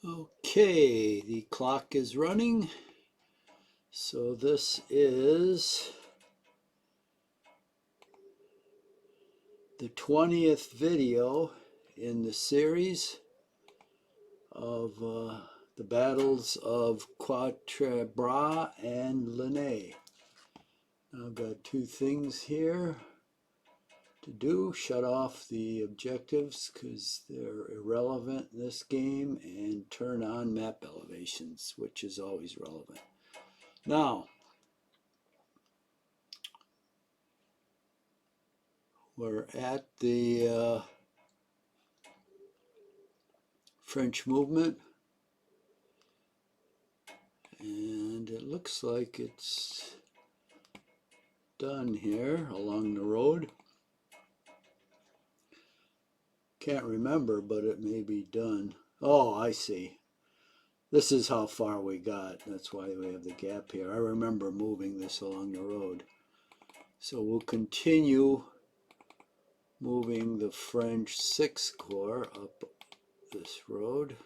Okay, the clock is running. So this is the 20th video in the series of the battles of Quatre Bras and Ligny. I've got two things here to do. Shut off the objectives because they're irrelevant in this game, and turn on map elevations, which is always relevant. Now, we're at the French movement, and it looks like it's done here along the road. Can't remember, but it may be done. Oh, I see. This is how far we got. That's why we have the gap here. I remember moving this along the road. So we'll continue moving the French 6th Corps up this road.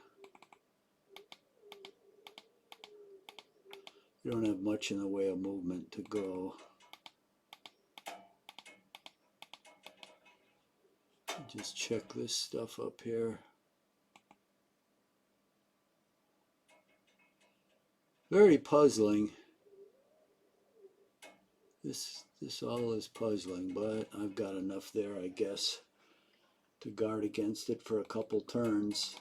You don't have much in the way of movement to go. Just check this stuff up here. Very puzzling. This all is puzzling, but I've got enough there, I guess, to guard against it for a couple turns.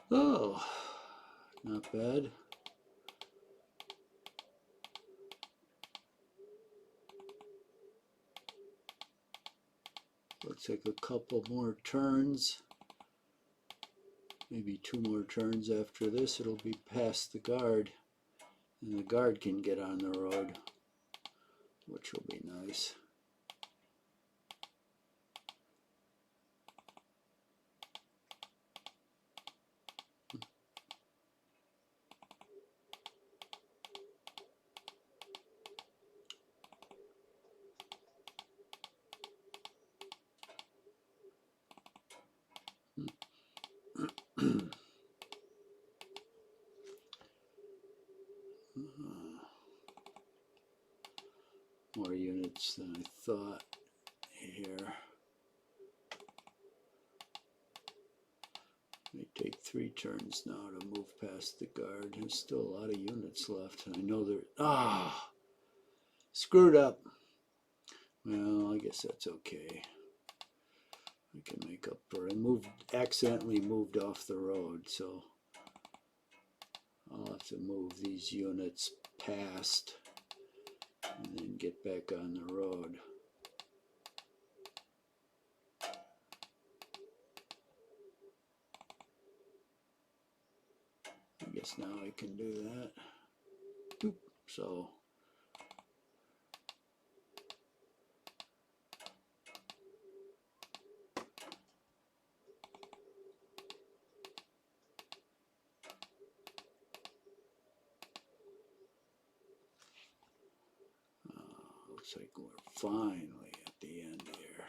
Oh, not bad. Looks like a couple more turns. Maybe 2 more turns after this. It'll be past the guard, and the guard can get on the road, which will be nice. More units than I thought here. May take 3 turns now to move past the guard. There's still a lot of units left. I know they're screwed up. Well, I guess that's okay. I can make up for it. I accidentally moved off the road, so I'll have to move these units past and then get back on the road. I guess now I can do that. Boop. So looks like we're finally at the end here.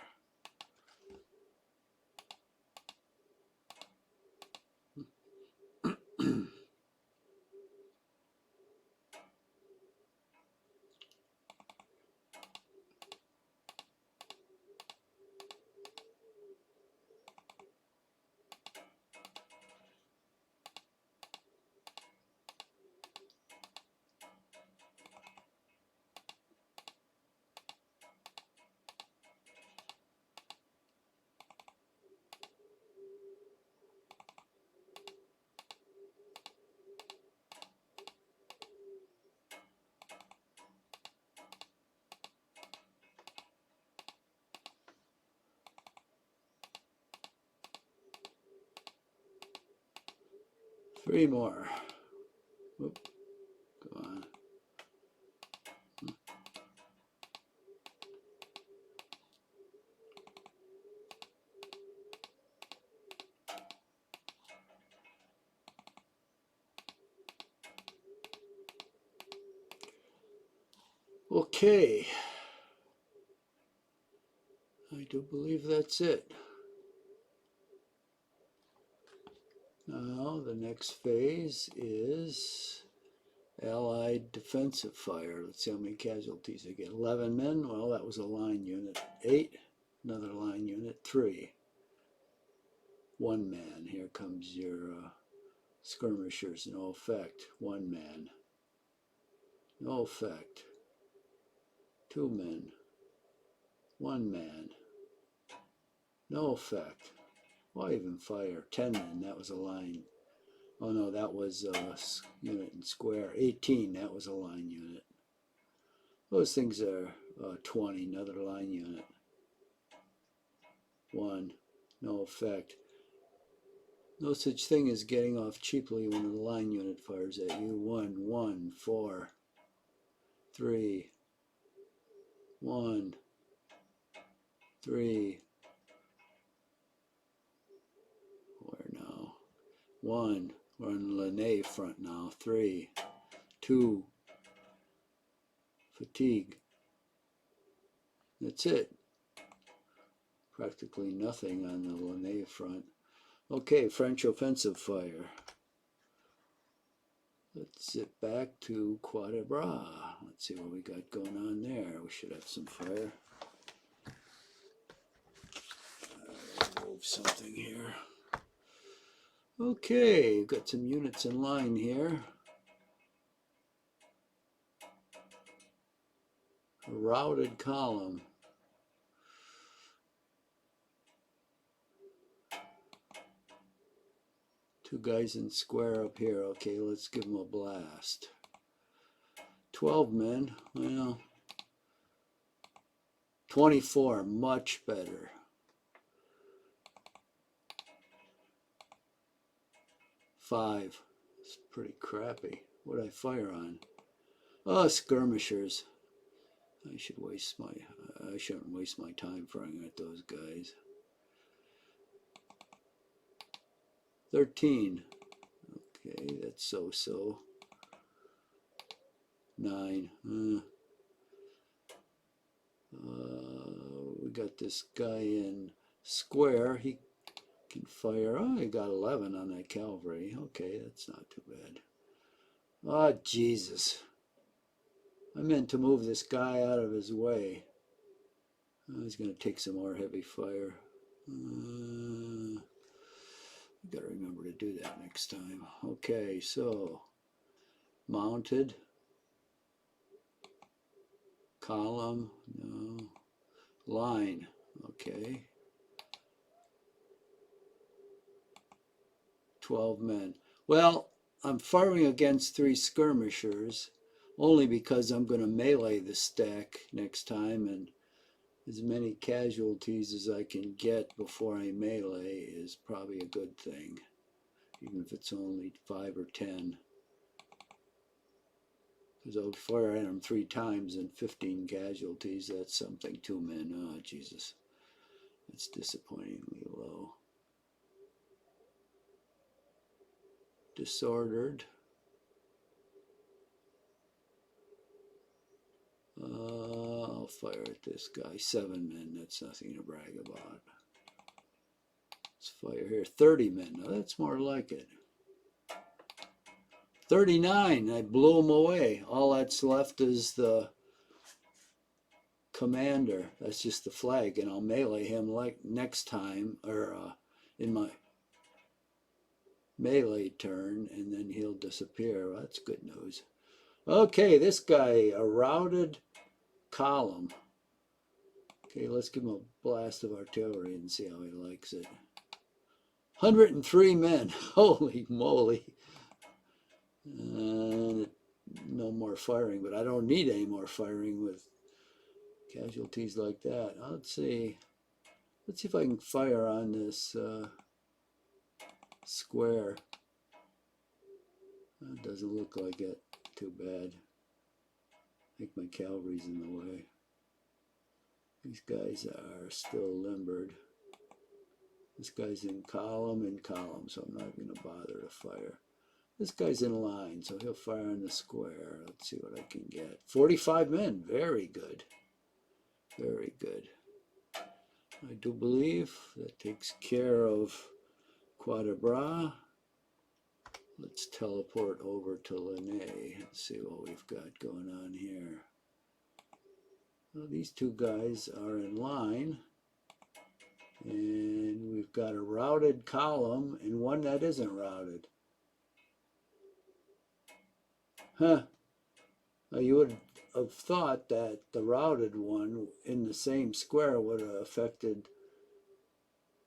Three more. Whoop. Go on. Okay, I do believe that's it. Now the next phase is Allied defensive fire. Let's see how many casualties I get. 11 men. Well, that was a line unit. 8. Another line unit. 3. 1 man. Here comes your skirmishers. No effect. 1 man. No effect. 2 men. 1 man. No effect. Why even fire? 10 men. That was a line. Oh no, that was unit and square. 18. That was a line unit. Those things are 20. Another line unit. 1. No effect. No such thing as getting off cheaply when a line unit fires at you. 1, 1, 4, 3, 1, 3. Where now? 1. We're on the Ligny front now. 3, 2. Fatigue. That's it. Practically nothing on the Ligny front. Okay, French offensive fire. Let's zip back to Quatre Bras. Let's see what we got going on there. We should have some fire. Move something here. Okay, got some units in line here. A routed column. Two guys in square up here. Okay, let's give them a blast. 12 men. Well, 24. Much better. 5. It's pretty crappy. What'd I fire on? Oh, skirmishers. I shouldn't waste my time firing at those guys. 13. Okay, that's so-so. 9. We got this guy in square. He can fire. Oh, he got 11 on that cavalry. Okay, that's not too bad. Oh, Jesus. I meant to move this guy out of his way. Oh, he's going to take some more heavy fire. Got to remember to do that next time. Okay, so mounted. Column, no. Line, okay. 12 men. Well, I'm firing against 3 skirmishers only because I'm going to melee the stack next time, and as many casualties as I can get before I melee is probably a good thing, even if it's only 5 or 10. Because I'll fire at them 3 times and 15 casualties. That's something. 2 men. Oh, Jesus. That's disappointingly low. Disordered. I'll fire at this guy. 7 men. That's nothing to brag about. Let's fire here. 30 men. Now that's more like it. 39. I blew him away. All that's left is the commander. That's just the flag, and I'll melee him like next time, or in my melee turn, and then he'll disappear. Well, that's good news. Okay, this guy, a routed column. Okay, let's give him a blast of artillery and see how he likes it. 103 men. Holy moly. No more firing, but I don't need any more firing with casualties like that. Let's see. Let's see if I can fire on this square. That doesn't look like it. Too bad. I think my cavalry's in the way. These guys are still limbered. This guy's in column, so I'm not going to bother to fire. This guy's in line, so he'll fire on the square. Let's see what I can get. 45 men. Very good. Very good. I do believe that takes care of Quatre Bras. Let's teleport over to Ligny. Let's see what we've got going on here. Well, these two guys are in line. And we've got a routed column and one that isn't routed. Huh. Now you would have thought that the routed one in the same square would have affected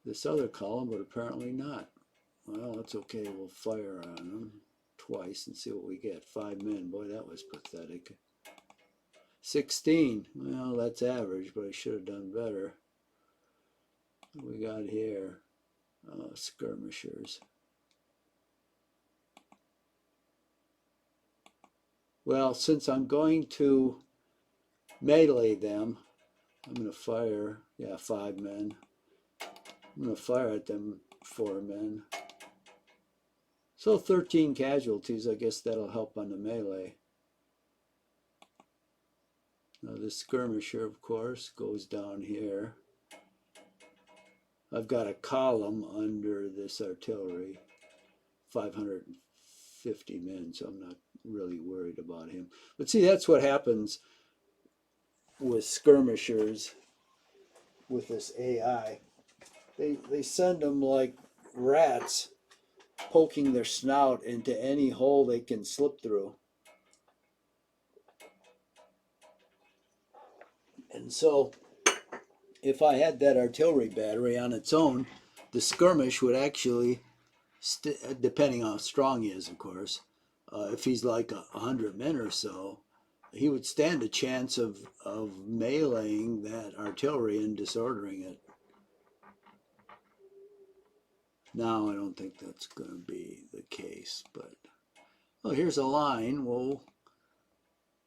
this other column, but apparently not. Well, that's okay. We'll fire on them twice and see what we get. 5 men. Boy, that was pathetic. 16. Well, that's average, but I should have done better. What we got here? Skirmishers. Well, since I'm going to melee them, I'm going to fire, 5 men. I'm going to fire at them 4 men. So 13 casualties, I guess that'll help on the melee. Now the skirmisher, of course, goes down here. I've got a column under this artillery, 550 men, so I'm not really worried about him. But see, that's what happens with skirmishers with this AI. They send them like rats poking their snout into any hole they can slip through. And so if I had that artillery battery on its own, the skirmish would actually, depending on how strong he is, of course, if he's like 100 men or so, he would stand a chance of meleeing that artillery and disordering it. Now I don't think that's going to be the case, but well, here's a line. Well,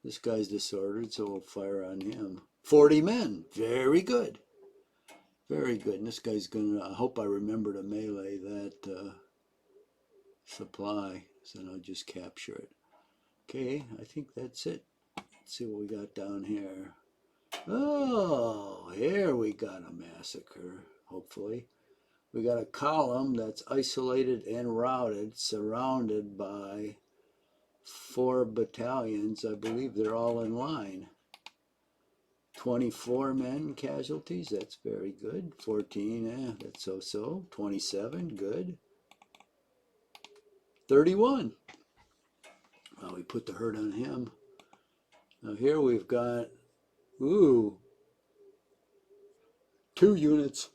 this guy's disordered, so we'll fire on him. 40 men. Very good. Very good. And this guy's going to, I hope I remember to melee that supply, so then I'll just capture it. Okay, I think that's it. Let's see what we got down here. Oh, here we got a massacre, hopefully. We got a column that's isolated and routed, surrounded by 4 battalions. I believe they're all in line. 24 men casualties, that's very good. 14, that's so-so. 27, good. 31. Well, we put the hurt on him. Now here we've got, 2 units.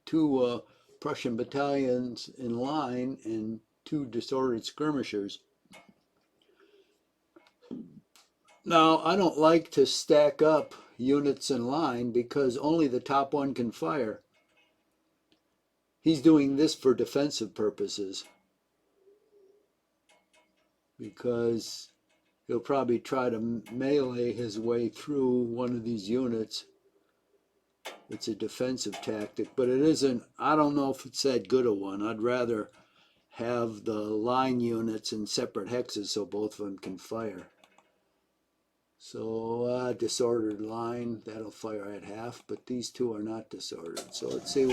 Two Prussian battalions in line and 2 disordered skirmishers. Now, I don't like to stack up units in line because only the top one can fire. He's doing this for defensive purposes because he'll probably try to melee his way through one of these units. It's a defensive tactic, but it isn't, I don't know if it's that good a one. I'd rather have the line units in separate hexes so both of them can fire. So disordered line, that'll fire at half, but these 2 are not disordered. So let's see,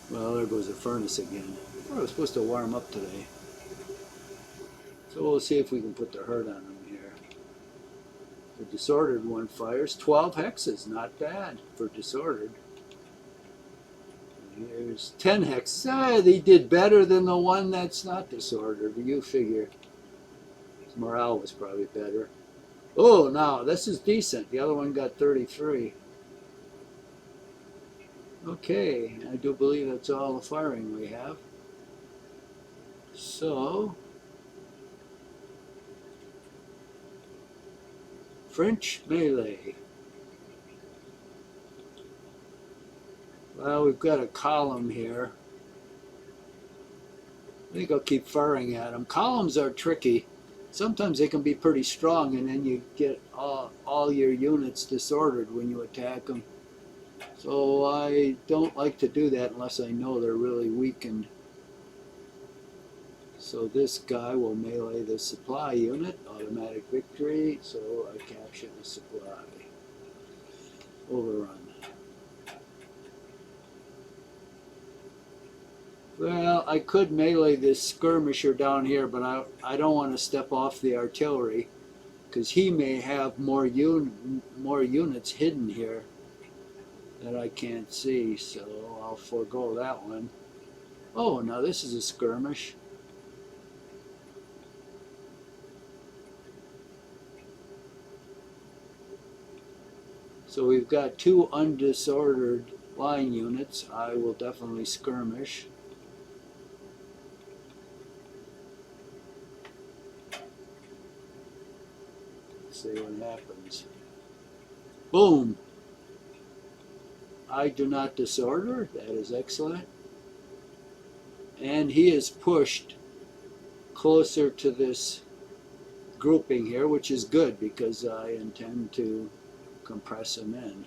well, there goes the furnace again. I was supposed to warm up today. So we'll see if we can put the hurt on them here. The disordered one fires 12 hexes, not bad for disordered. Here's 10 hexes. They did better than the one that's not disordered. You figure. His morale was probably better. Oh, now this is decent. The other one got 33. Okay, I do believe that's all the firing we have. So, French melee. Well, we've got a column here. I think I'll keep firing at them. Columns are tricky. Sometimes they can be pretty strong, and then you get all your units disordered when you attack them. So I don't like to do that unless I know they're really weakened. So this guy will melee the supply unit, automatic victory, so I capture the supply. Overrun. Well, I could melee this skirmisher down here, but I don't want to step off the artillery because he may have more units hidden here that I can't see, so I'll forego that one. Oh, now this is a skirmish. So we've got two undisordered line units. I will definitely skirmish. Let's see what happens. Boom! I do not disorder. That is excellent. And he is pushed closer to this grouping here, which is good because I intend to compress him in.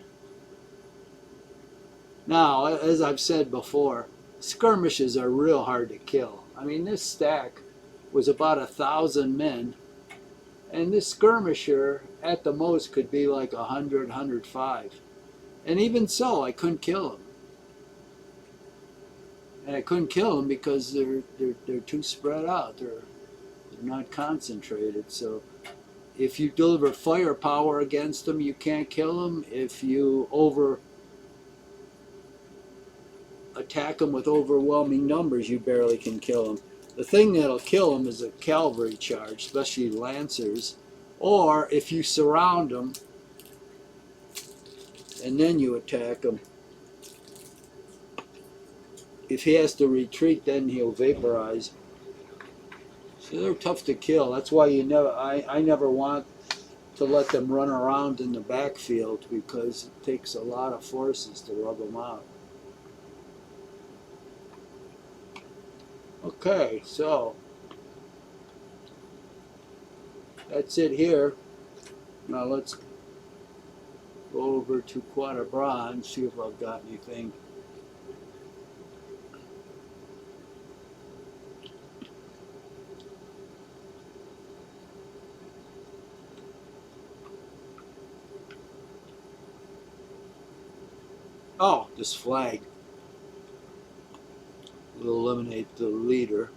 Now, as I've said before, skirmishes are real hard to kill. I mean, this stack was about 1,000 men, and this skirmisher at the most could be like 100, 105. And even so, I couldn't kill him. And I couldn't kill them because they're too spread out. They're not concentrated. So if you deliver firepower against them, you can't kill them. If you attack them with overwhelming numbers, you barely can kill them. The thing that'll kill them is a cavalry charge, especially lancers. Or if you surround them and then you attack them. If he has to retreat, then he'll vaporize. So they're tough to kill. That's why I never want to let them run around in the backfield because it takes a lot of forces to rub them out. Okay, so that's it here. Now let's go over to Quatre Bras and see if I've got anything. Oh, this flag will eliminate the leader.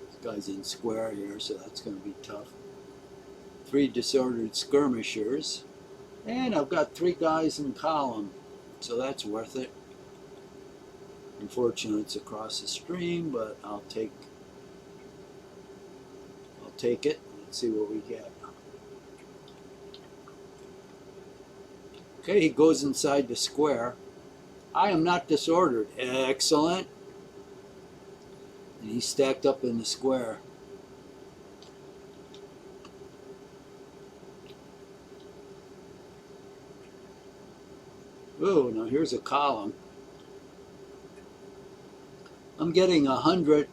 This guy's in square here, so that's going to be tough. 3 disordered skirmishers. And I've got 3 guys in column, so that's worth it. Unfortunately, it's across the stream, but I'll take it. Let's see what we get. Okay, he goes inside the square. I am not disordered. Excellent. And he's stacked up in the square. Ooh, now here's a column. I'm getting 100.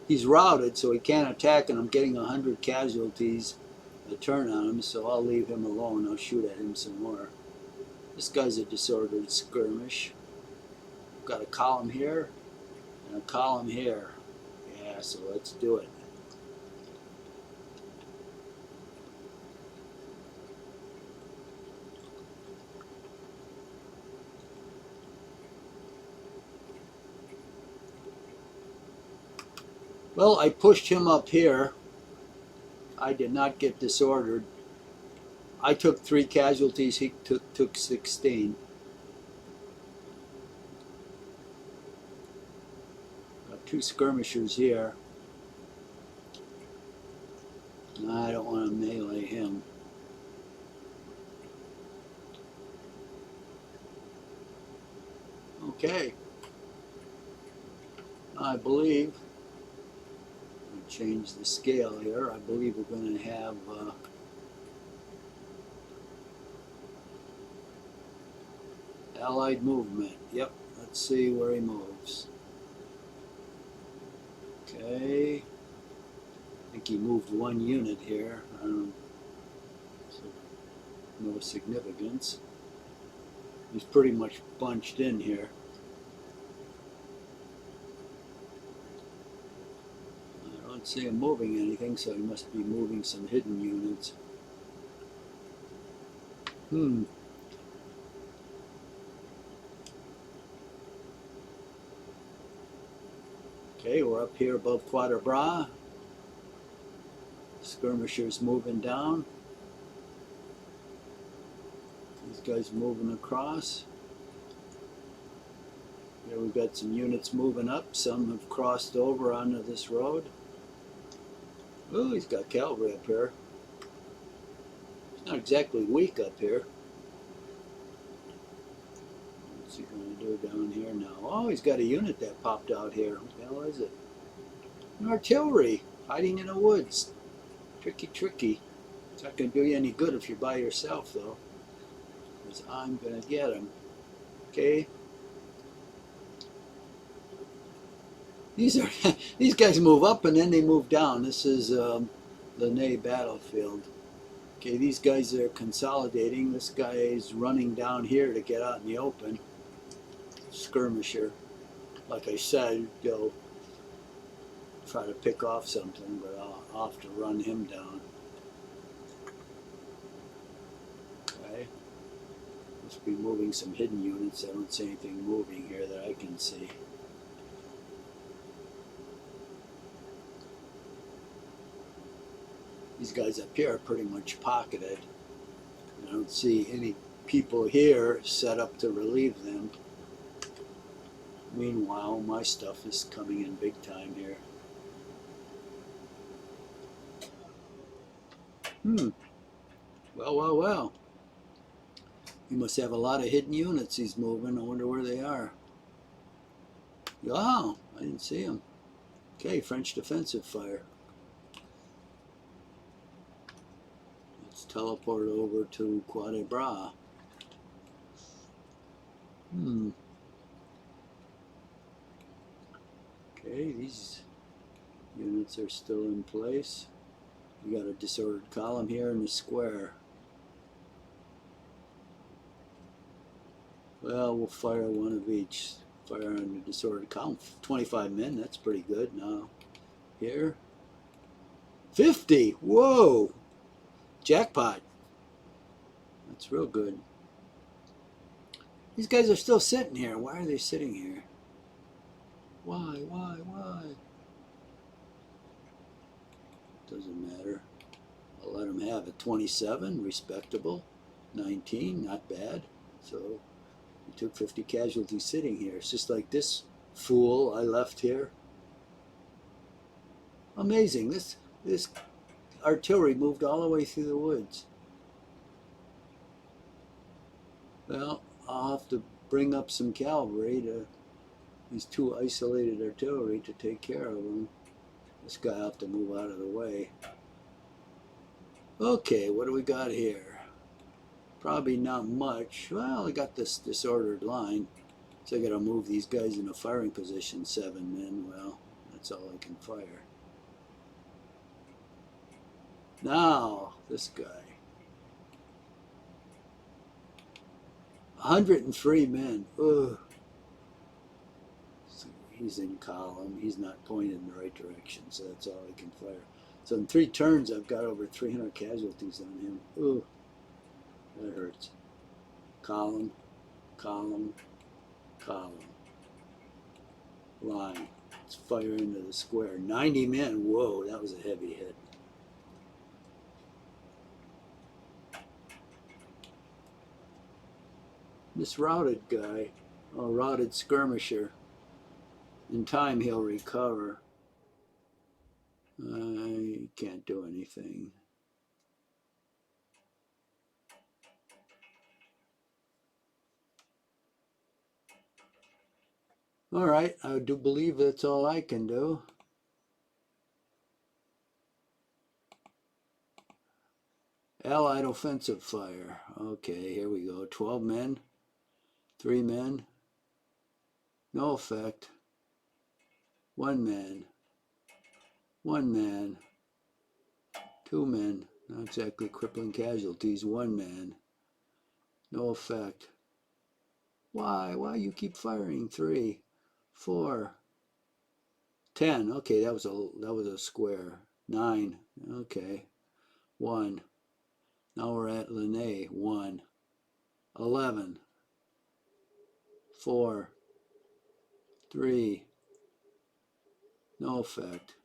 He's routed, so he can't attack, and I'm getting 100 casualties a turn on him, so I'll leave him alone. I'll shoot at him some more. This guy's a disordered skirmish. Got a column here and a column here. Yeah, so let's do it. Well, I pushed him up here. I did not get disordered. I took 3 casualties, he took 16. Got 2 skirmishers here. I don't want to melee him. Okay. I believe, change the scale here, I believe we're going to have allied movement. Yep, let's see where he moves. Okay, I think he moved 1 unit here. So no significance. He's pretty much bunched in here. I don't see him moving anything, so he must be moving some hidden units. Okay, we're up here above Quatre Bras. Skirmishers moving down. These guys moving across. Here we've got some units moving up. Some have crossed over onto this road. Oh, he's got cavalry up here. It's not exactly weak up here. What's he going to do down here now? Oh, he's got a unit that popped out here. What the hell is it? An artillery hiding in the woods. Tricky, tricky. It's not going to do you any good if you're by yourself, though. Because I'm going to get him. Okay? These guys move up and then they move down. This is Ligny battlefield. Okay, these guys are consolidating. This guy is running down here to get out in the open. Skirmisher. Like I said, they'll try to pick off something, but I'll have to run him down. Okay. Must be moving some hidden units. I don't see anything moving here that I can see. These guys up here are pretty much pocketed. I don't see any people here set up to relieve them. Meanwhile, my stuff is coming in big time here. Well. He must have a lot of hidden units he's moving. I wonder where they are. Oh, I didn't see them. Okay, French defensive fire. Let's teleport over to Quatre Bras. Okay, these units are still in place. We got a disordered column here in the square. Well, we'll fire one of each. Fire on the disordered column. 25 men, that's pretty good. Now, here. 50! Whoa! Jackpot. That's real good. These guys are still sitting here. Why are they sitting here? Why? Doesn't matter. I'll let them have it. 27, respectable. 19, not bad. So we took 50 casualties sitting here. It's just like this fool I left here. Amazing. This artillery moved all the way through the woods. Well, I'll have to bring up some cavalry to these two isolated artillery to take care of them. This guy will have to move out of the way. Okay, what do we got here? Probably not much. Well, I got this disordered line. So I got to move these guys in a firing position. 7 men. Well, that's all I can fire. Now, this guy. 103 men. Ugh. So he's in column. He's not pointed in the right direction, so that's all I can fire. So in 3 turns, I've got over 300 casualties on him. Ugh. That hurts. Column, column, column. Line. Let's fire into the square. 90 men. Whoa, that was a heavy hit. This routed guy, a routed skirmisher. In time, he'll recover. I can't do anything. All right, I do believe that's all I can do. Allied offensive fire. Okay, here we go. 12 men, 3 men, no effect. 1 man, 1 man, 2 men, not exactly crippling casualties. 1 man, No effect. Why? Why you keep firing? 3, 4, 10. Okay, that was a square. 9. Okay. 1. Now we're at Ligny. 1. 11. 4. 3. No effect.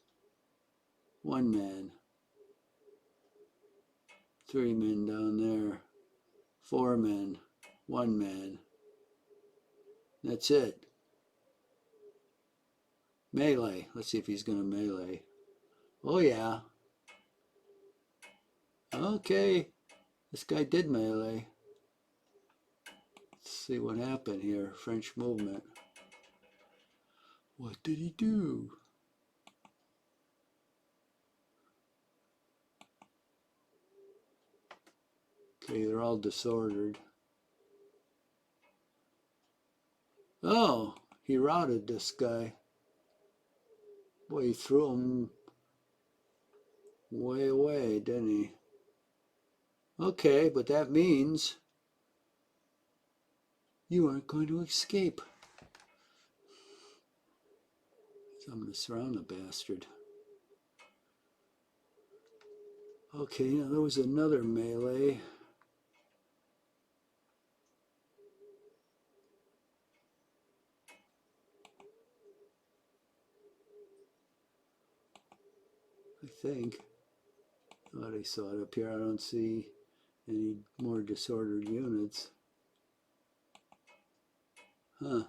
1 man. 3 men down there. 4 men. 1 man. That's it. Melee. Let's see if he's going to melee. Oh, yeah. Okay. This guy did melee. Let's see what happened here. French movement. What did he do? Okay, they're all disordered. Oh, he routed this guy. Boy, he threw him way away, didn't he? Okay, but that means you aren't going to escape. So I'm going to surround the bastard. Okay, now there was another melee. I think. Thought I saw it up here. I don't see any more disordered units. Huh.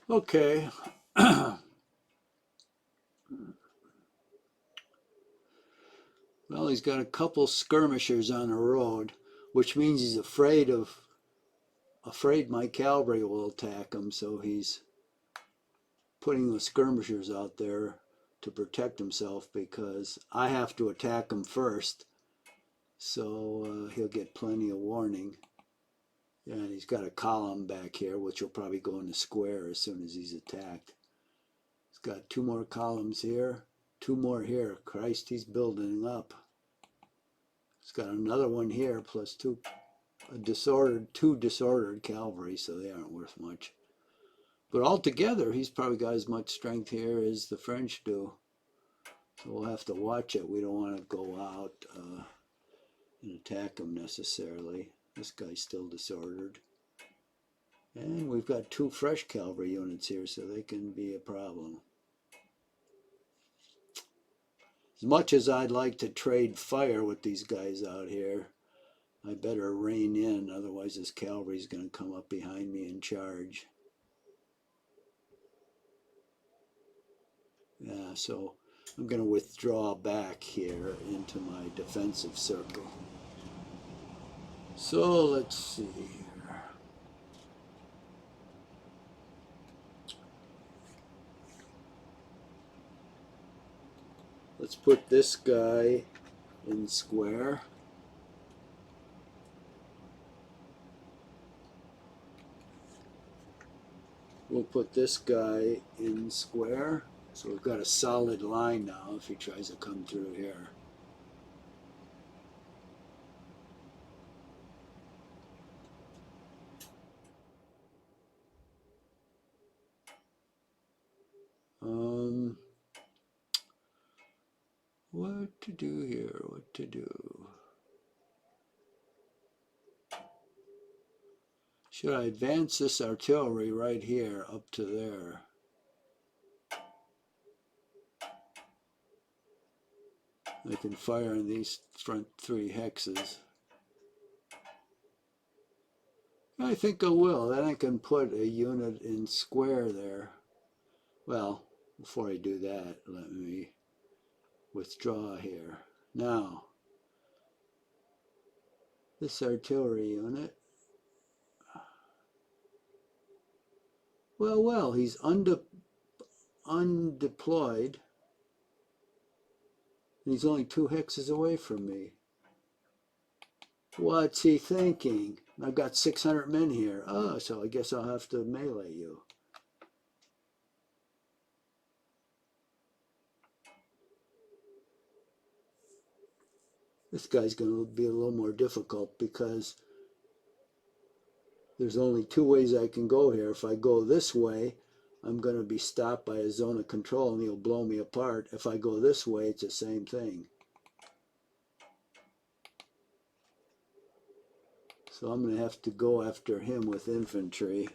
Okay. Well, he's got a couple skirmishers on the road, which means he's afraid my cavalry will attack him, so he's putting the skirmishers out there to protect himself because I have to attack him first, so he'll get plenty of warning. And he's got a column back here, which will probably go in the square as soon as he's attacked. He's got 2 more columns here, 2 more here. Christ, he's building up. He's got another one here, plus 2 disordered cavalry, so they aren't worth much. But altogether, he's probably got as much strength here as the French do. So we'll have to watch it. We don't want to go out and attack him necessarily. This guy's still disordered. And we've got 2 fresh cavalry units here, so they can be a problem. As much as I'd like to trade fire with these guys out here, I better rein in, otherwise this cavalry's going to come up behind me and charge. Yeah, so I'm going to withdraw back here into my defensive circle. So let's see here. Let's put this guy in square. We'll put this guy in square. So we've got a solid line now if he tries to come through here. What to do here? What to do? Should I advance this artillery right here up to there? I can fire on these front 3 hexes. I think I will. Then I can put a unit in square there. Well, before I do that, let me withdraw here. Now, this artillery unit. Well, he's undeployed. And he's only 2 hexes away from me. What's he thinking? I've got 600 men here. Oh, so I guess I'll have to melee you. This guy's going to be a little more difficult because there's only 2 ways I can go here. If I go this way, I'm going to be stopped by a zone of control and he'll blow me apart. If I go this way, it's the same thing. So I'm going to have to go after him with infantry.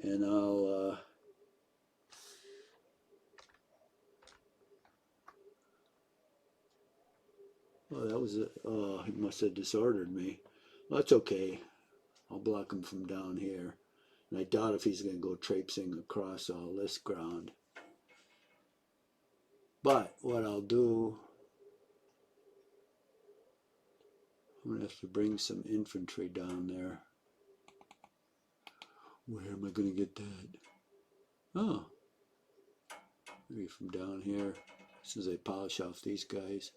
And I'll... oh, that was it. Oh, he must have disordered me. Well, that's okay. I'll block him from down here. And I doubt if he's going to go traipsing across all this ground. But what I'll do, I'm going to have to bring some infantry down there. Where am I going to get that? Oh, maybe from down here, as soon as I polish off these guys.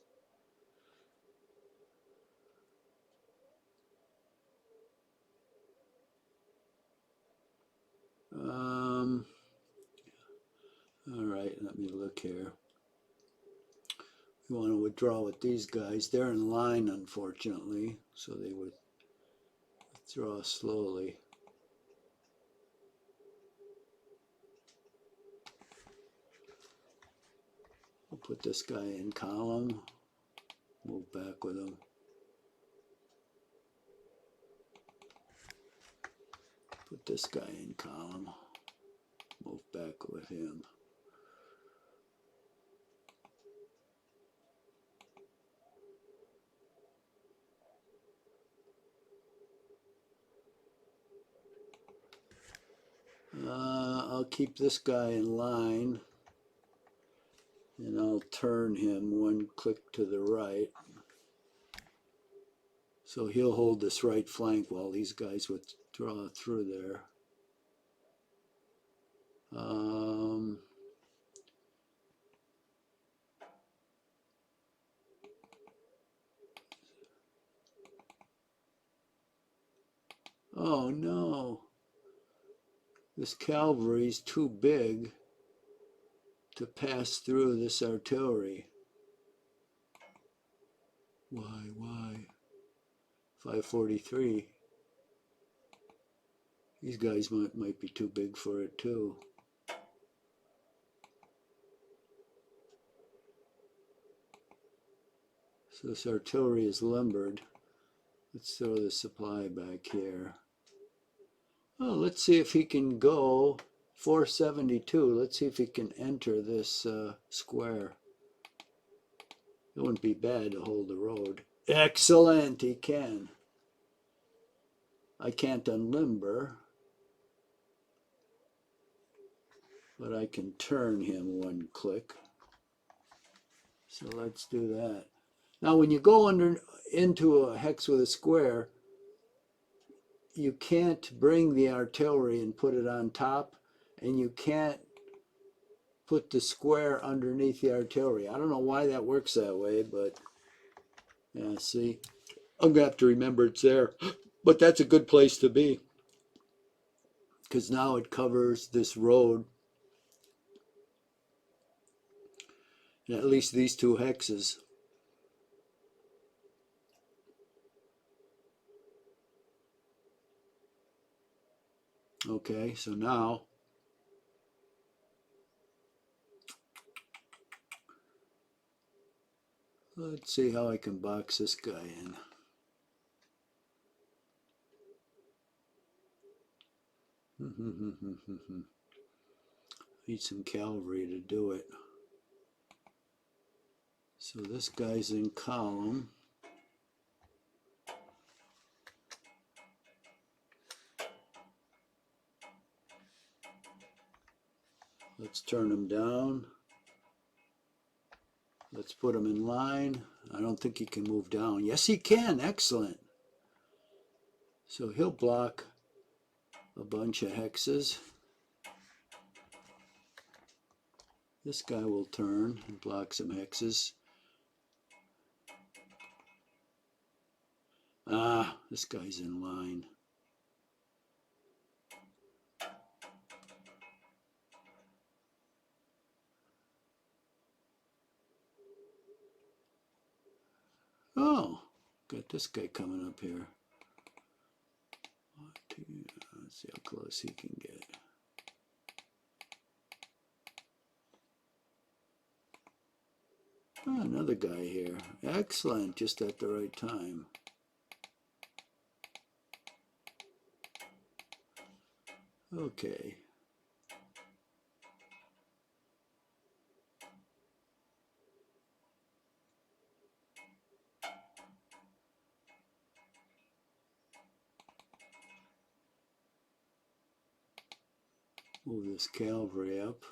All right, let me look here. We want to withdraw with these guys. They're in line, unfortunately, so they would withdraw slowly. I'll put this guy in column, move back with him. Put this guy in column, move back with him. I'll keep this guy in line and I'll turn him 1 click to the right. So he'll hold this right flank while these guys withdraw through there. Oh no, this cavalry's too big to pass through this artillery. Why? 543. These guys might be too big for it too. So this artillery is lumbered. Let's throw the supply back here. Oh, let's see if he can go 472. Let's see if he can enter this square. It wouldn't be bad to hold the road. Excellent, he can. I can't unlimber, but I can turn him 1 click. So let's do that. Now when you go into a hex with a square, you can't bring the artillery and put it on top, and you can't put the square underneath the artillery. I don't know why that works that way, but yeah, see, I'm gonna have to remember it's there. But that's a good place to be, because now it covers this road, and at least these 2 hexes. Okay, so now let's see how I can box this guy in. Need some cavalry to do it. So this guy's in column. Let's turn him down. Let's put him in line. I don't think he can move down. Yes, he can. Excellent. So he'll block a bunch of hexes. This guy will turn and block some hexes. Ah, this guy's in line. Oh, got this guy coming up here. Let's see how close he can get. Oh, another guy here. Excellent, just at the right time. Okay. Move this cavalry up.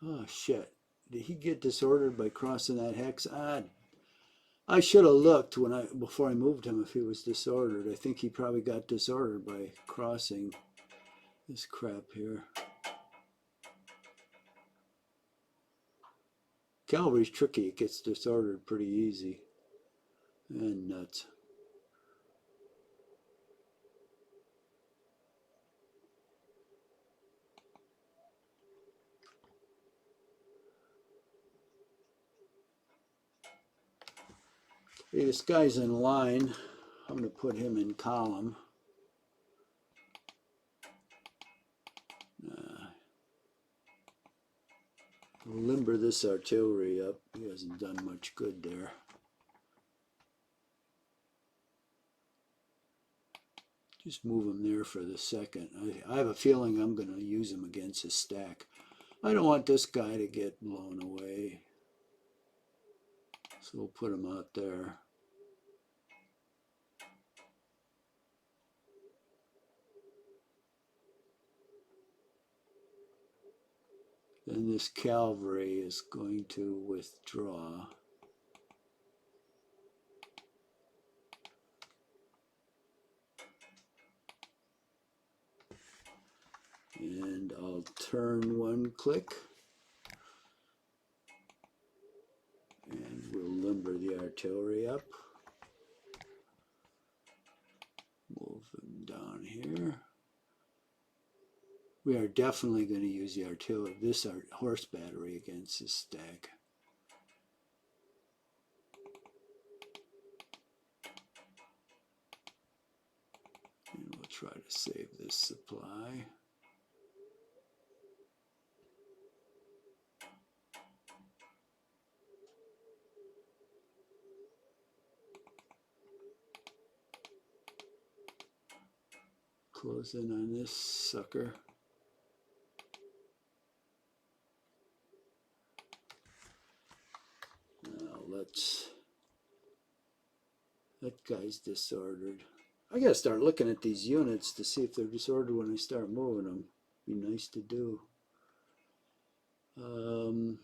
Oh, shit. Did he get disordered by crossing that hex? I should have looked before I moved him if he was disordered. I think he probably got disordered by crossing this crap here. Cavalry's tricky. It gets disordered pretty easy. And nuts. Hey, this guy's in line. I'm going to put him in column. Limber this artillery up. He hasn't done much good there. Just move him there for the second. I have a feeling I'm going to use him against his stack. I don't want this guy to get blown away. So we'll put him out there. Then this cavalry is going to withdraw. And I'll turn one click. And we'll limber the artillery up. Move them down here. We are definitely going to use the artillery, this horse battery against this stack. And we'll try to save this supply. Close in on this sucker. That guy's disordered. I gotta start looking at these units to see if they're disordered when I start moving them. Be nice to do. We'll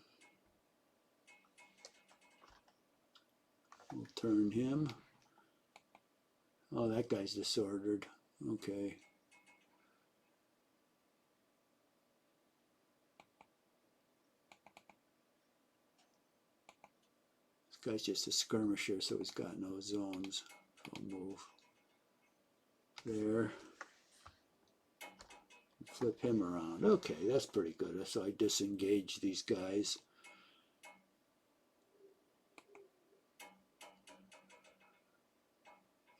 turn him. Oh, that guy's disordered. Okay. This guy's just a skirmisher, so he's got no zones. So I'll move there. Flip him around. Okay, that's pretty good. So I disengage these guys.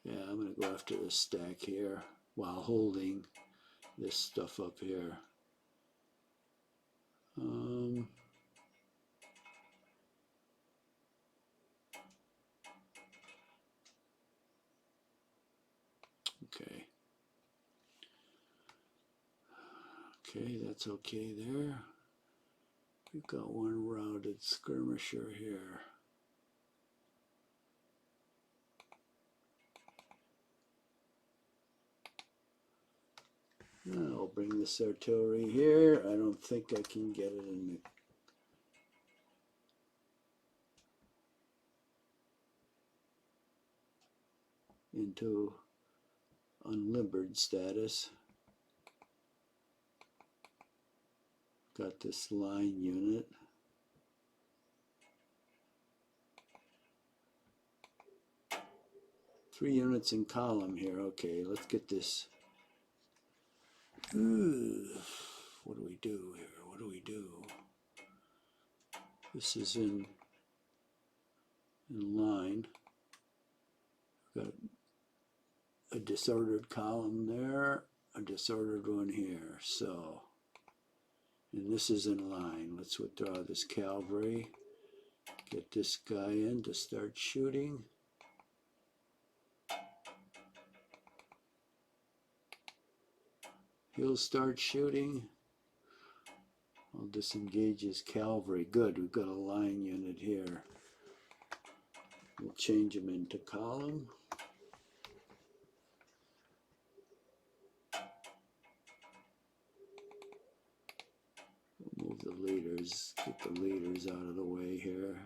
Yeah, I'm going to go after this stack here while holding this stuff up here. Okay. Okay, that's okay there. We've got one routed skirmisher here. I'll bring this artillery here. I don't think I can get it in into unlimbered status. got this line unit. Three units in column here. Okay, let's get this. Ooh, what do we do here? What do we do? This is in line. Got a disordered column there, a disordered one here. So, and this is in line. Let's withdraw this cavalry. Get this guy in to start shooting. He'll start shooting. I'll disengage his cavalry. Good, we've got a line unit here. We'll change him into column. We'll move the leaders, get the leaders out of the way here.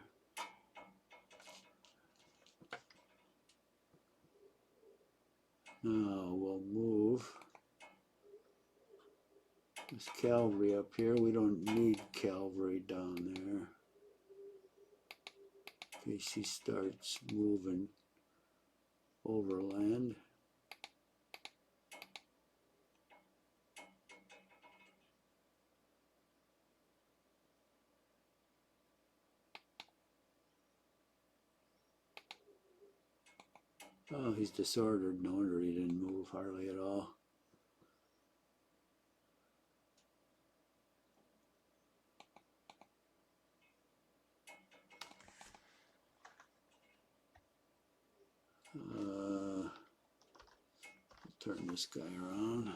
Now we'll move this cavalry up here. We don't need cavalry down there. In case he starts moving overland. Oh, he's disordered. No wonder he didn't move hardly at all. Turn this guy around.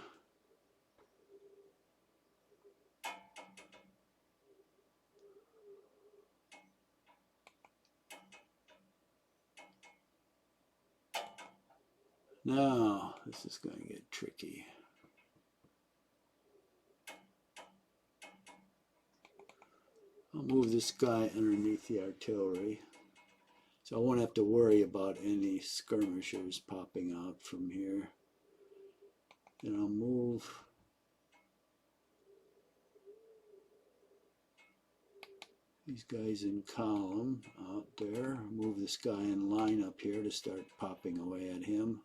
Now, this is going to get tricky. I'll move this guy underneath the artillery, so I won't have to worry about any skirmishers popping out from here. Then I'll move these guys in column out there. Move this guy in line up here to start popping away at him.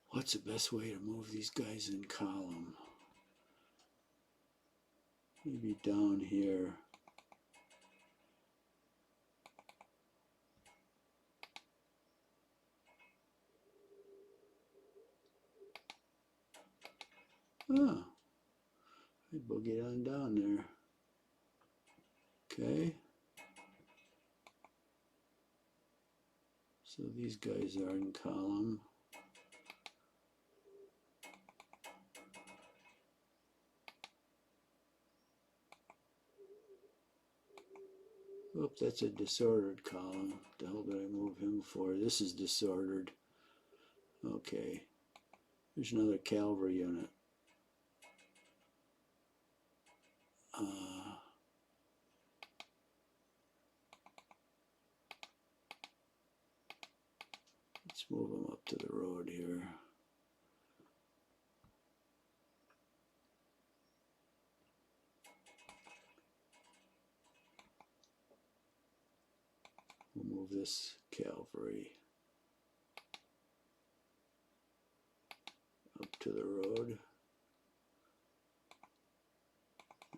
What's the best way to move these guys in column? Maybe down here. Oh, I boogied on down there. Okay. So these guys are in column. Oops, that's a disordered column. What the hell did I move him for? This is disordered. Okay. There's another cavalry unit. Let's move him up to the road here. We'll move this cavalry up to the road.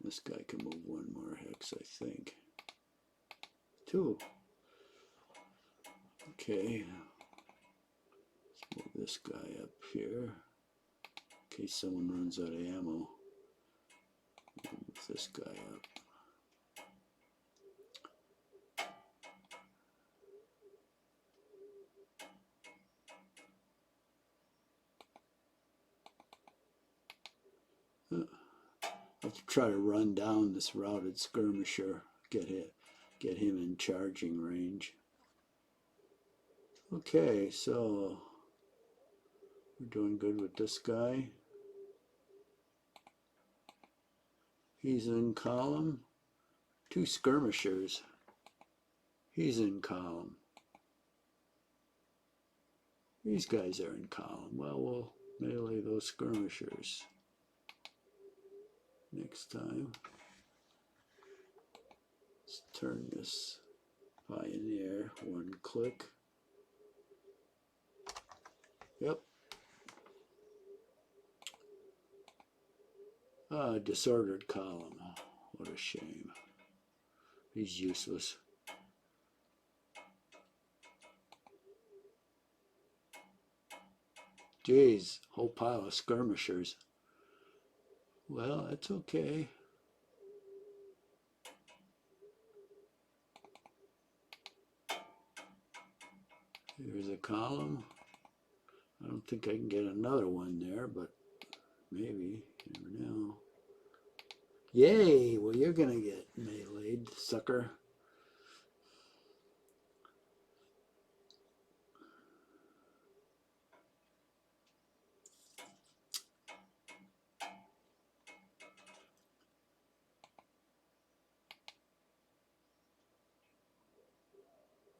This guy can move one more hex, I think. Two. Okay. Let's move this guy up here in case someone runs out of ammo. Move this guy up. I'll have to try to run down this routed skirmisher, get him in charging range. Okay, so we're doing good with this guy. He's in column. 2 skirmishers. He's in column. These guys are in column. Well, we'll melee those skirmishers next time. Let's turn this Pioneer 1 click. Yep. Disordered column. What a shame. He's useless. Jeez, whole pile of skirmishers. Well, that's okay. Here's a column. I don't think I can get another one there, but maybe. You never know. Yay! Well, you're going to get meleeed, sucker.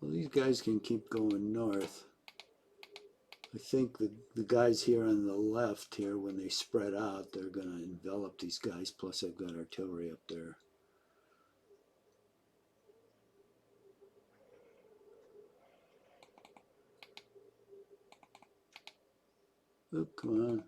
Well, these guys can keep going north. I think the guys here on the left here, when they spread out, they're going to envelop these guys, plus I've got artillery up there. Oh, come on.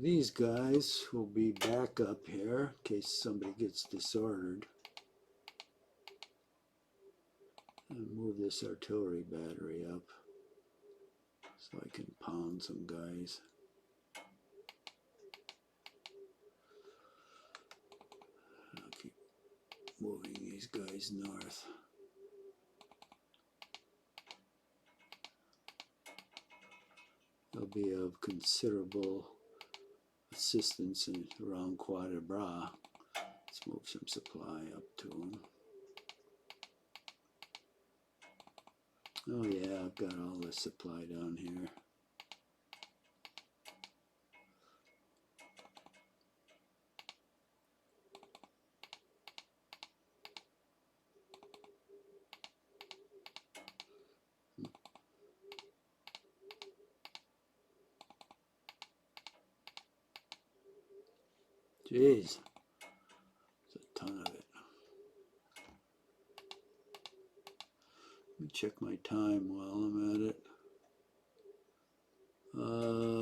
These guys will be back up here in case somebody gets disordered. And move this artillery battery up so I can pound some guys. I'll keep moving these guys north. They'll be of considerable assistance around Quatre Bras. Let's move some supply up to them. Oh yeah, I've got all this supply down here. Jeez, there's a ton of it. Let me check my time while I'm at it.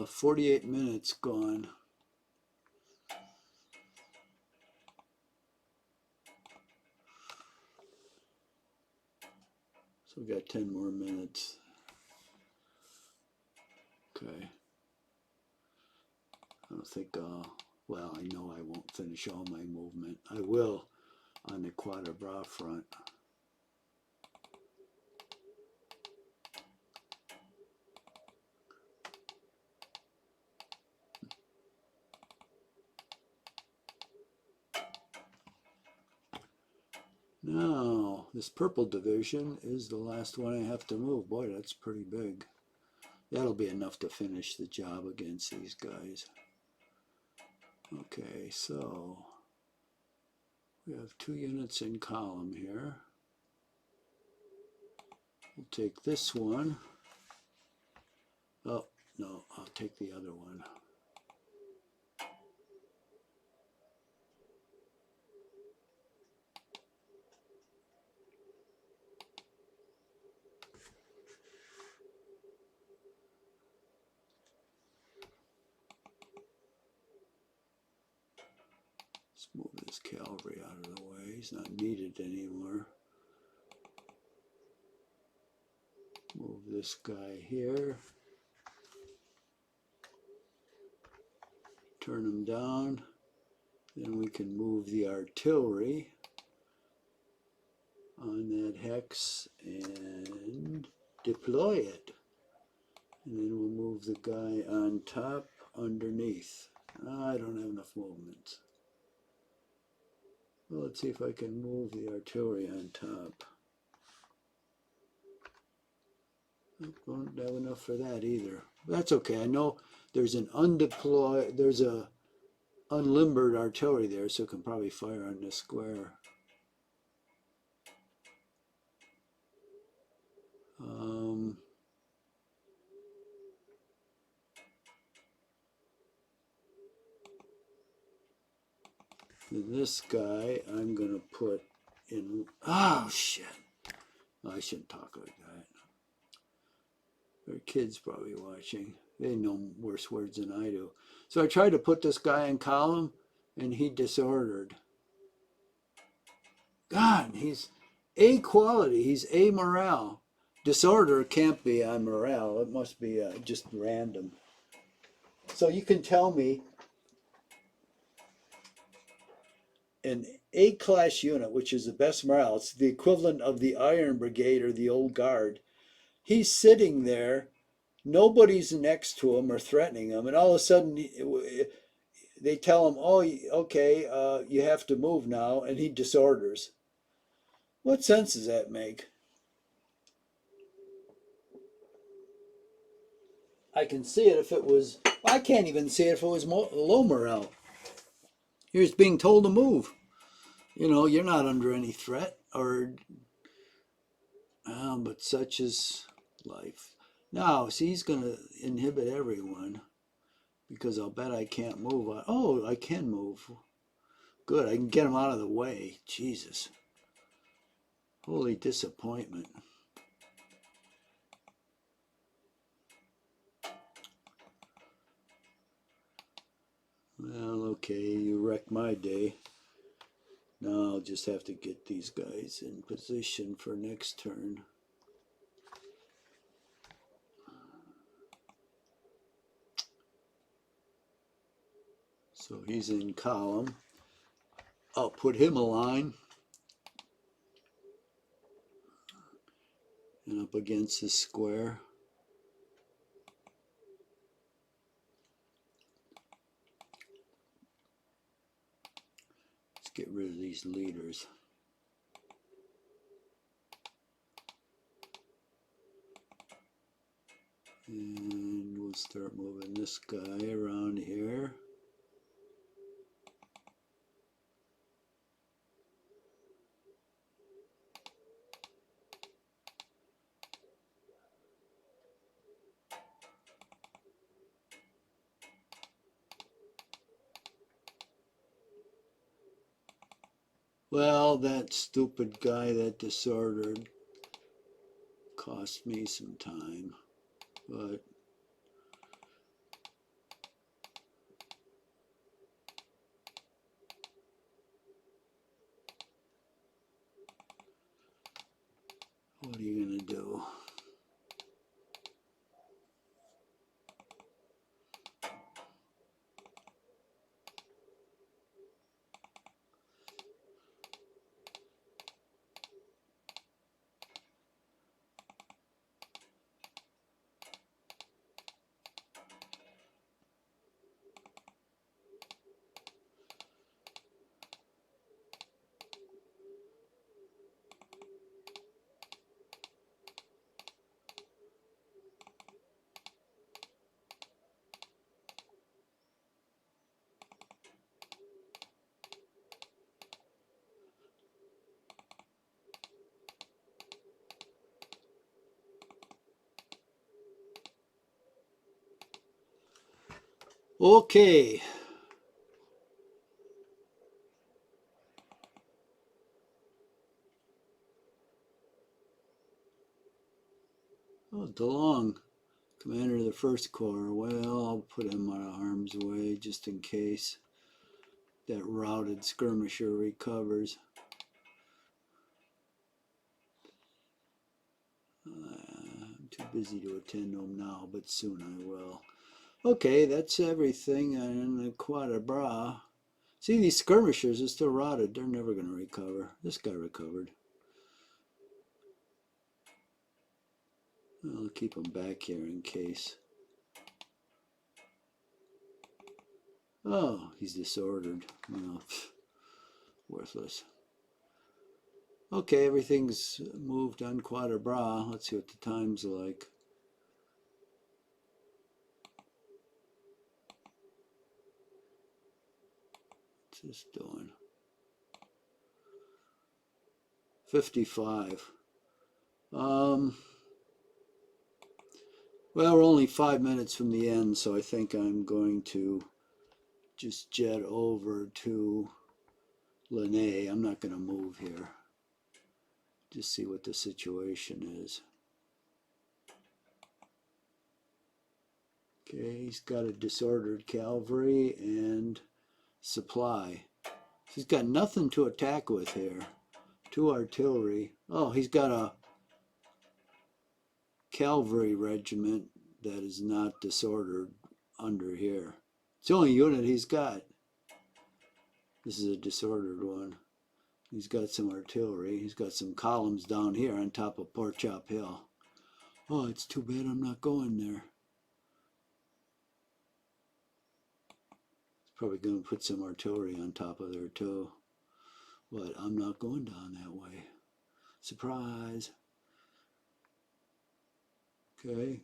48 minutes gone. So we've got 10 more minutes. Okay. I don't think well, I know I won't finish all my movement. I will on the Quatre Bras front. Now, this purple division is the last one I have to move. Boy, that's pretty big. That'll be enough to finish the job against these guys. Okay, so we have 2 units in column here. We'll take this one. Oh, no, I'll take the other one. Let's move this cavalry out of the way. He's not needed anymore. Move this guy here. Turn him down. Then we can move the artillery on that hex and deploy it. And then we'll move the guy on top underneath. I don't have enough movement. Well, let's see if I can move the artillery on top. Don't have enough for that either. That's okay. I know there's an undeployed, there's a unlimbered artillery there, so it can probably fire on this square. This guy, I'm going to put in. Oh, shit. I shouldn't talk like that. There are kids probably watching. They know worse words than I do. So I tried to put this guy in column, and he disordered. God, he's A quality. He's A morale. Disorder can't be on morale. It must be just random. So you can tell me an A-class unit, which is the best morale, it's the equivalent of the Iron Brigade or the Old Guard. He's sitting there, nobody's next to him or threatening him, and all of a sudden they tell him, oh, okay, you have to move now, and he disorders. What sense does that make? I can see it if it was, I can't even see it if it was low morale. You're just being told to move. You know, you're not under any threat, or, but such is life. Now, see, he's going to inhibit everyone because I'll bet I can't move. Oh, I can move. Good, I can get him out of the way. Jesus. Holy disappointment. Well, okay, you wrecked my day. Now I'll just have to get these guys in position for next turn. So he's in column. I'll put him a line. And up against this square. Let's get rid of these leaders. And we'll start moving this guy around here. Well, that stupid guy that disordered cost me some time, but what are you going to do? Okay. Oh, DeLong, commander of the First Corps. Well, I'll put him out of harm's way just in case that routed skirmisher recovers. I'm too busy to attend to him now, but soon I will. Okay, that's everything in the Quatre Bras. See, these skirmishers are still routed. They're never going to recover. This guy recovered. I'll keep him back here in case. Oh, he's disordered. No, worthless. Okay, everything's moved on Quatre Bras. Let's see what the time's like. What's this doing? 55. Well, we're only 5 minutes from the end, so I think I'm going to just jet over to Ligny. I'm not going to move here. Just see what the situation is. Okay, he's got a disordered cavalry and supply. He's got nothing to attack with here. 2 artillery. Oh, he's got a cavalry regiment that is not disordered under here. It's the only unit he's got. This is a disordered one. He's got some artillery. He's got some columns down here on top of Pork Chop Hill. Oh, it's too bad I'm not going there. He's probably going to put some artillery on top of there too. But I'm not going down that way. Surprise. Okay.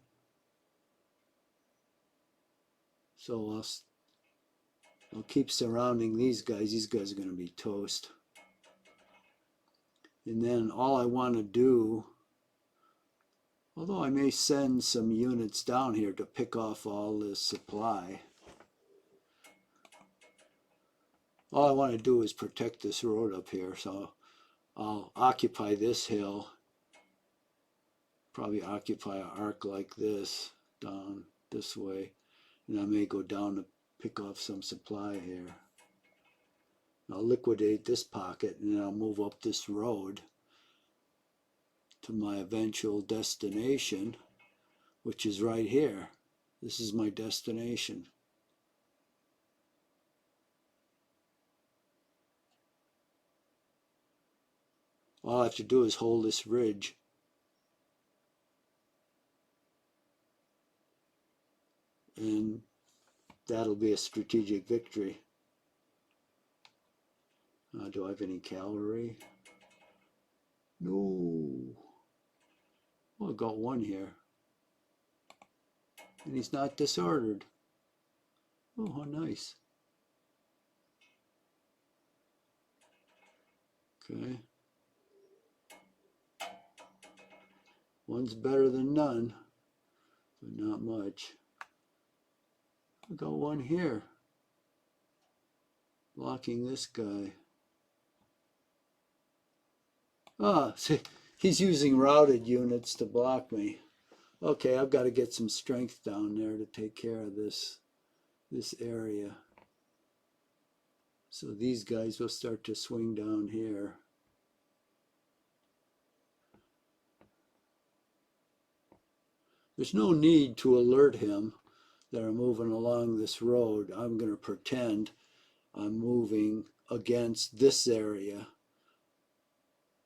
So I'll keep surrounding these guys. These guys are going to be toast. And then all I want to do, although I may send some units down here to pick off all this supply, all I want to do is protect this road up here. So I'll occupy this hill, probably occupy an arc like this down this way, and I may go down to pick off some supply here. I'll liquidate this pocket and then I'll move up this road to my eventual destination, which is right here. This is my destination. All I have to do is hold this ridge. And that'll be a strategic victory. Do I have any cavalry? No. Well, I got one here. And he's not disordered. Oh, how nice. Okay. One's better than none, but not much. I got one here, blocking this guy. Ah, see, he's using routed units to block me. Okay, I've got to get some strength down there to take care of this area. So these guys will start to swing down here. There's no need to alert him that I'm moving along this road. I'm going to pretend I'm moving against this area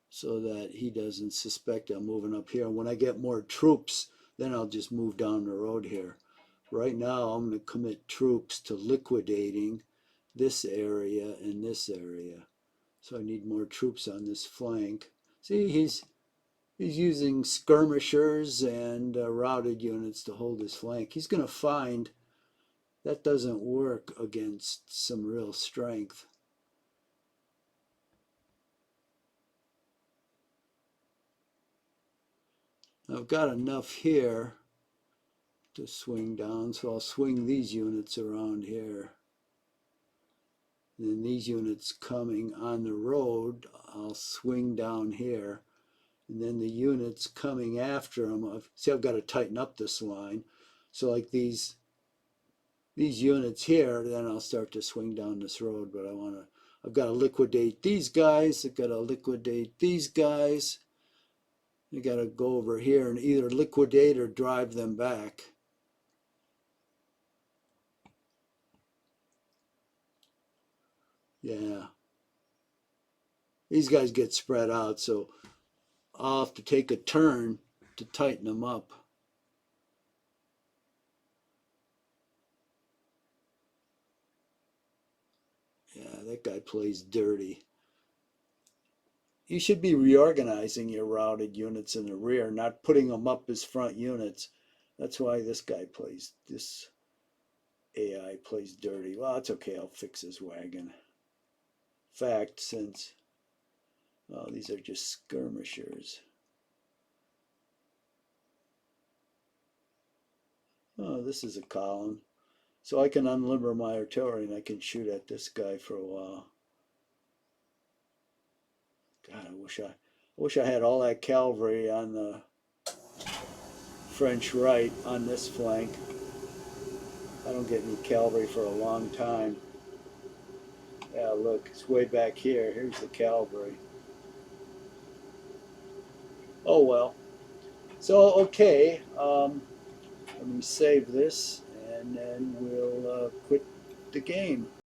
so that he doesn't suspect I'm moving up here. When I get more troops, then I'll just move down the road here. Right now, I'm going to commit troops to liquidating this area and this area. So I need more troops on this flank. See, he's using skirmishers and routed units to hold his flank. He's going to find that doesn't work against some real strength. I've got enough here to swing down, so I'll swing these units around here. And then these units coming on the road, I'll swing down here. And then the units coming after them, see, I've got to tighten up this line. So like these units here, then I'll start to swing down this road. But I've got to liquidate these guys. I've got to liquidate these guys. I got to go over here and either liquidate or drive them back. Yeah. These guys get spread out, so I'll have to take a turn to tighten them up. that guy plays dirty. You should be reorganizing your routed units in the rear, not putting them up as front units. That's why this AI plays dirty. Well, it's okay. I'll fix his wagon. Fact, since these are just skirmishers. Oh, this is a column. So I can unlimber my artillery and I can shoot at this guy for a while. God, I wish I had all that cavalry on the French right on this flank. I don't get any cavalry for a long time. Yeah, look, it's way back here. Here's the cavalry. Oh well. So okay, let me save this and then we'll quit the game.